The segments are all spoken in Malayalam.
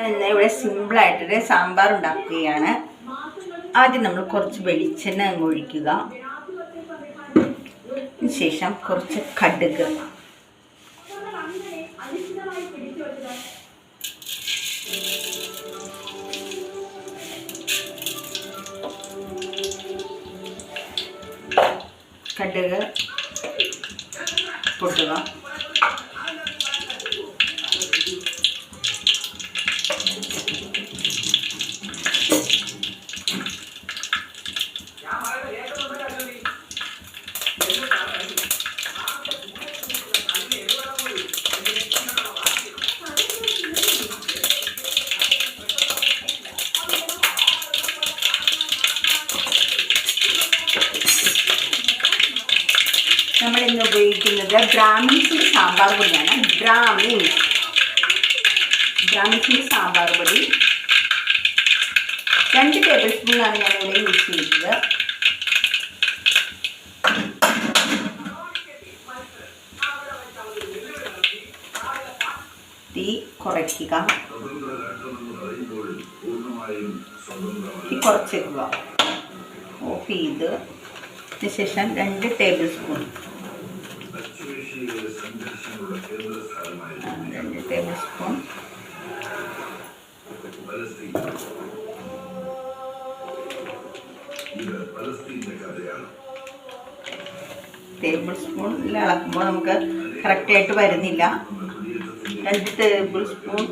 ഇന്ന് ഇവിടെ സിമ്പിളായിട്ടൊരു സാമ്പാർ ഉണ്ടാക്കുകയാണ്. ആദ്യം നമ്മൾ കുറച്ച് വെളിച്ചെണ്ണ അങ്ങ് ഒഴിക്കുക. ശേഷം കുറച്ച് കടുക്, പൊട്ടുക. നമ്മളിന്ന് ഉപയോഗിക്കുന്നത് ബ്രാഹ്മിൻസിൻ്റെ സാമ്പാർ പൊടിയാണ്. ബ്രാഹ്മിൻസിൻ്റെ സാമ്പാർ പൊടി 2 ടേബിൾ സ്പൂണാണ് ഞാനിവിടെ യൂസ് ചെയ്യുന്നത്. തീ കുറയ്ക്കുക, തീ കുറച്ചേക്കുക, ഓഫ് ചെയ്ത് ശേഷം 2 ടേബിൾ സ്പൂൺ ഇളക്കുമ്പോൾ നമുക്ക് കറക്റ്റായിട്ട് വരുന്നില്ല. 2 ടേബിൾ സ്പൂൺ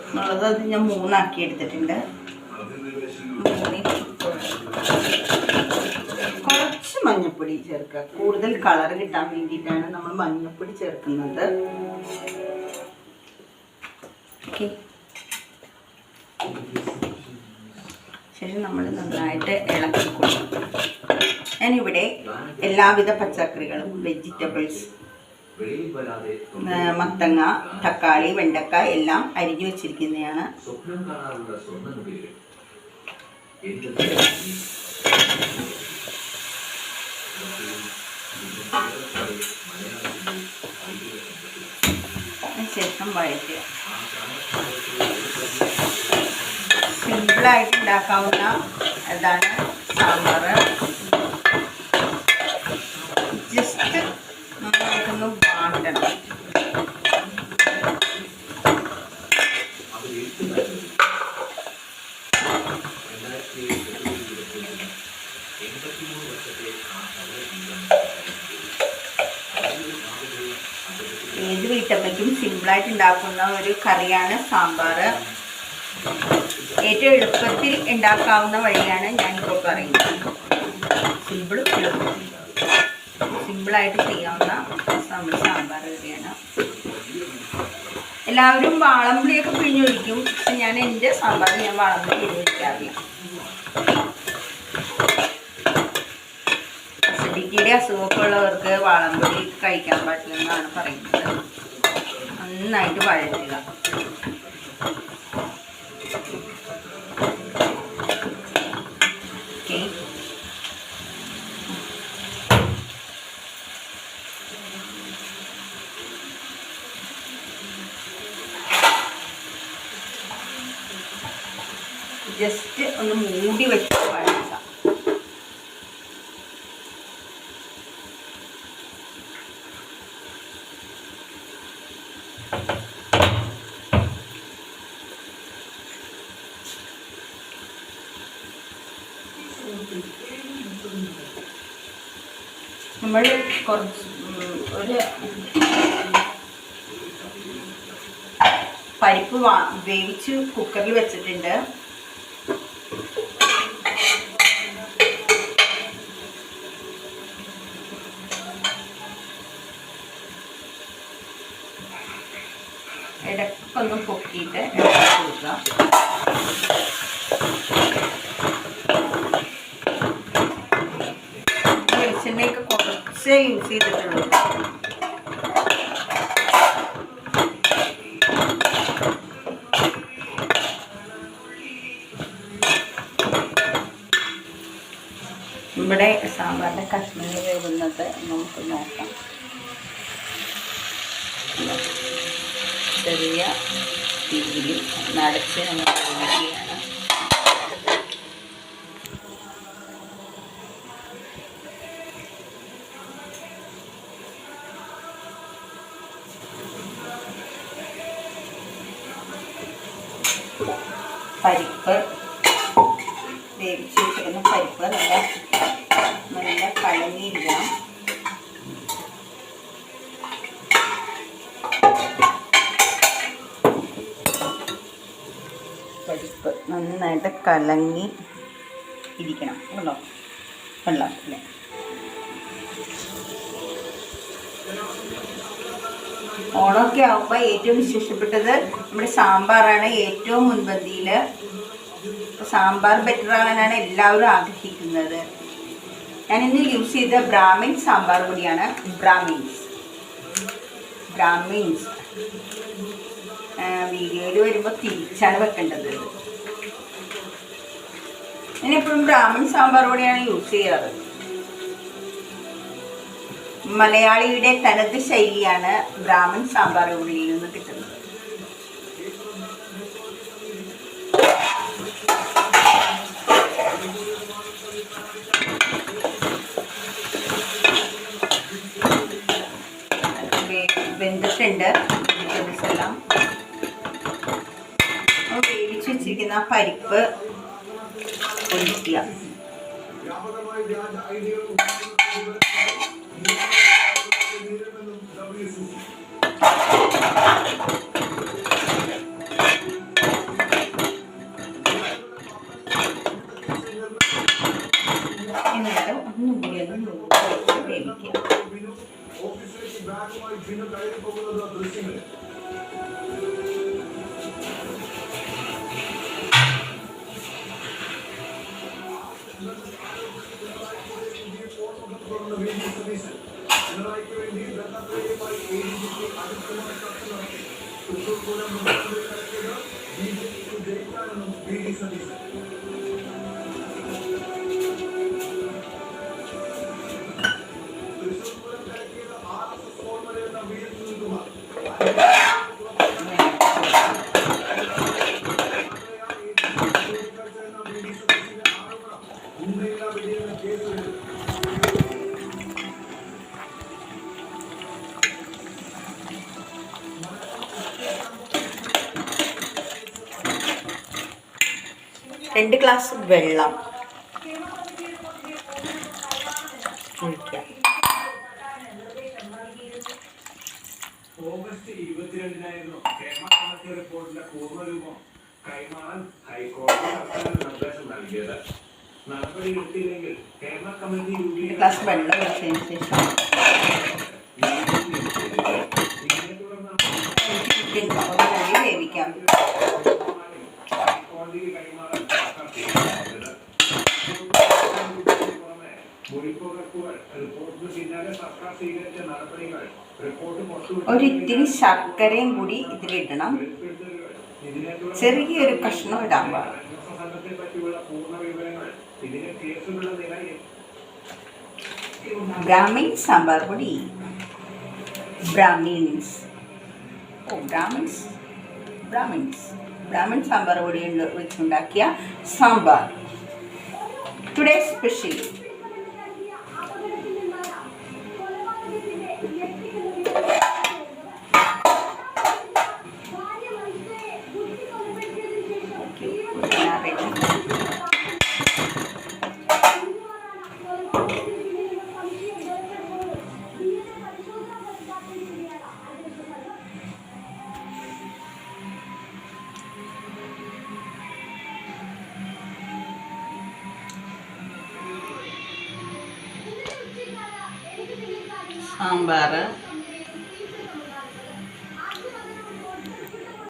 എന്നുള്ളത് അത് ഞാൻ 3 ആക്കി എടുത്തിട്ടുണ്ട്. കുറച്ച് മഞ്ഞൾപ്പൊടി ചേർക്കുക. കൂടുതൽ കളർ കിട്ടാൻ വേണ്ടിയിട്ടാണ് നമ്മൾ മഞ്ഞൾപ്പൊടി ചേർക്കുന്നത്. ഓക്കെ, ശേഷം നമ്മൾ നന്നായിട്ട് ഇളക്കി കൊടുക്കും. ഞാനിവിടെ എല്ലാവിധ പച്ചക്കറികളും, വെജിറ്റബിൾസ്, മത്തങ്ങ, തക്കാളി, വെണ്ടക്ക എല്ലാം അരിഞ്ഞു വെച്ചിരിക്കുന്നതാണ്. ശേഷം വഴറ്റുക. സിമ്പിളായിട്ട് ഉണ്ടാക്കാവുന്ന ഇതാണ് സാമ്പാർ. ജസ്റ്റ് നമുക്കൊന്ന് വാട്ടണം. ഏത് വീട്ടമ്മയ്ക്കും സിമ്പിളായിട്ട് ഉണ്ടാക്കുന്ന ഒരു കറിയാണ് സാമ്പാർ. ഏറ്റവും എളുപ്പത്തിൽ ഉണ്ടാക്കാവുന്ന വഴിയാണ് ഞാനിപ്പോൾ പറയുന്നത്. സിമ്പിളായിട്ട് ചെയ്യാവുന്ന സാമ്പാർ കറിയാണ്. എല്ലാവരും വാളംപുളിയൊക്കെ പിഴിഞ്ഞൊഴിക്കും. പക്ഷെ ഞാൻ എൻ്റെ സാമ്പാറിൽ ഞാൻ വാളംപുളി പിഴിഞ്ഞൊഴിക്കാറില്ല. അസിഡിറ്റിയുടെ അസുഖമൊക്കെ ഉള്ളവർക്ക് വാളംപുളി കഴിക്കാൻ പാടില്ലെന്നാണ് പറയുന്നത്. നന്നായിട്ട് വഴറ്റുക. ജസ്റ്റ് ഒന്ന് മൂടി വെച്ച് വഴറ്റാം. നമ്മൾ കുറച്ച് ഒരു പരിപ്പ് വേവിച്ച് കുക്കറിൽ വെച്ചിട്ടുണ്ട്. ഇടയ്ക്കൊന്ന് പൊക്കിയിട്ട് ഇളക്കി കൊടുക്കുക. വെളിച്ചെണ്ണയൊക്കെ കുറച്ചേ യൂസ് ചെയ്തിട്ടുള്ളൂ. ഇവിടെ സാമ്പാറിൻ്റെ കഷ്ണങ്ങൾ വേവുന്നത് നമുക്ക് നോക്കാം. ചെറിയ തീയിൽ നടച്ച് നമ്മൾ വേവിക്കുകയാണ്. പരിപ്പ് വേവിച്ച് വെച്ചിരുന്ന പരിപ്പ് നല്ല കലങ്ങിയിരിക്കണം. പരിപ്പ് നന്നായിട്ട് കലങ്ങി ഇരിക്കണം കേട്ടോ, വെള്ളത്തിൽ. ഓണമൊക്കെ ആകുമ്പോൾ ഏറ്റവും വിശേഷപ്പെട്ടത് നമ്മുടെ സാമ്പാറാണ്. ഏറ്റവും മുൻപന്തിയിൽ സാമ്പാർ ബെറ്റർ ആകാനാണ് എല്ലാവരും ആഗ്രഹിക്കുന്നത്. ഞാനിന്ന് യൂസ് ചെയ്ത ബ്രാഹ്മിൻ സാമ്പാർ പൊടിയാണ്. ബ്രാഹ്മിൻസ് വീഡിയോയിൽ വരുമ്പോൾ തിരിച്ചാണ് വെക്കേണ്ടത്. ഞാനെപ്പോഴും ബ്രാഹ്മിൻ സാമ്പാർ പൊടിയാണ് യൂസ് ചെയ്യാറ്. മലയാളിയുടെ തനത് ശൈലിയാണ് ബ്രാഹ്മിൻ സാമ്പാർ പൊടിയിൽ നിന്ന് കിട്ടുന്നത്. വെന്തിട്ടുണ്ട് വെജിറ്റബിൾസ് എല്ലാം. വേവിച്ച് വെച്ചിരിക്കുന്ന പരിപ്പ് ഒഴിക്കുക. എന്നിട്ട് ഒന്നുകൂടി ഒന്ന് വേവിക്കുക. രണ്ട് ഗ്ലാസ് വെള്ളം ഒഴിക്കാം. ഓഗസ്റ്റ് 22 കേരള കമ്മിറ്റി റിപ്പോർട്ടിന്റെ പൂർണ്ണരൂപം കൈമാറാൻ ഹൈക്കോടതി സർക്കാരിന് നിർദ്ദേശം നൽകിയത്. നടപടി എടുത്തില്ലെങ്കിൽ കേരള കമ്മിറ്റി ഗ്ലാസ് വെള്ളം ഒഴിച്ചതിന് ശേഷം വേവിക്കാം. ഒരിത്തിരി ശർക്കരയും കൂടി ഇതിലിടണം. ചെറിയൊരു കഷ്ണം ഇടാൻ പാടില്ല. ബ്രാഹ്മിൻ സാമ്പാർ പൊടി. ബ്രാഹ്മിൻ സാമ്പാർ പൊടി വെച്ചുണ്ടാക്കിയ സാമ്പാർ. Today special. സാമ്പാർ